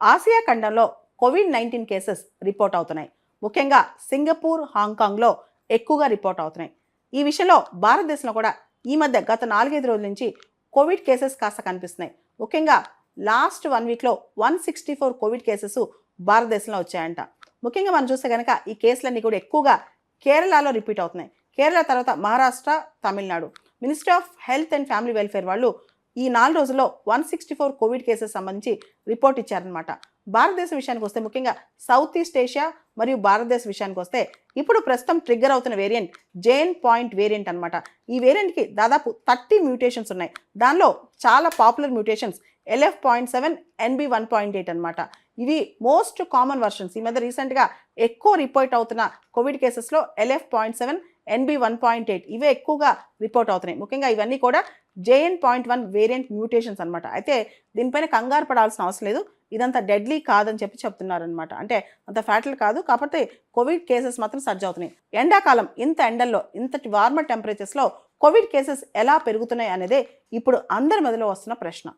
Asia ఖండంలో COVID-19 cases report అవుతున్నాయి. ముఖ్యంగా సింగపూర్, హాంకాంగ్లో ఎక్కువగా రిపోర్ట్ అవుతున్నాయి. ఈ విషయంలో భారతదేశంలో కూడా ఈ మధ్య గత 4-5 రోజుల నుంచి కోవిడ్ కేసెస్ కాస్త కనిపిస్తున్నాయి. ముఖ్యంగా లాస్ట్ 1 వీక్లో 164 కోవిడ్ కేసెస్ భారతదేశంలో వచ్చాయంట. ముఖ్యంగా మనం చూస్తే కనుక ఈ కేసులన్నీ కూడా ఎక్కువగా కేరళలో రిపీట్ అవుతున్నాయి. కేరళ తర్వాత Maharashtra, Tamil Nadu. Ministry of health and family welfare వాళ్ళు ఈ 4 రోజుల్లో 164 కోవిడ్ కేసెస్ సంబంధించి రిపోర్ట్ ఇచ్చారనమాట. భారతదేశం విషయానికి వస్తే ముఖ్యంగా సౌత్ ఈస్ట్ ఏషియా మరియు భారతదేశం విషయానికి వస్తే ఇప్పుడు ప్రస్తుతం ట్రిగ్గర్ అవుతున్న వేరియంట్ JN. వేరియంట్ అనమాట. ఈ వేరియంట్కి దాదాపు 30 మ్యూటేషన్స్ ఉన్నాయి. దానిలో చాలా పాపులర్ మ్యూటేషన్స్ LF.7, NB.1.8 అనమాట. ఇవి మోస్ట్ కామన్ వర్షన్స్. ఈ మధ్య రీసెంట్గా ఎక్కువ రిపోర్ట్ అవుతున్న కోవిడ్ కేసెస్లో LF.7, NB.1.8 ఇవే ఎక్కువగా రిపోర్ట్ అవుతున్నాయి. ముఖ్యంగా ఇవన్నీ కూడా JN.1 వేరియంట్ మ్యూటేషన్స్ అనమాట. అయితే దీనిపైన కంగారు పడాల్సిన అవసరం లేదు. ఇదంతా డెడ్లీ కాదని చెప్తున్నారనమాట. అంటే అంత ఫ్యాటల్ కాదు, కాకపోతే కోవిడ్ కేసెస్ మాత్రం సర్జ్ అవుతున్నాయి. ఎండాకాలం ఇంత ఎండల్లో ఇంతటి వార్మర్ టెంపరేచర్స్లో కోవిడ్ కేసెస్ ఎలా పెరుగుతున్నాయి అనేదే ఇప్పుడు అందరి మొదలో వస్తున్న ప్రశ్న.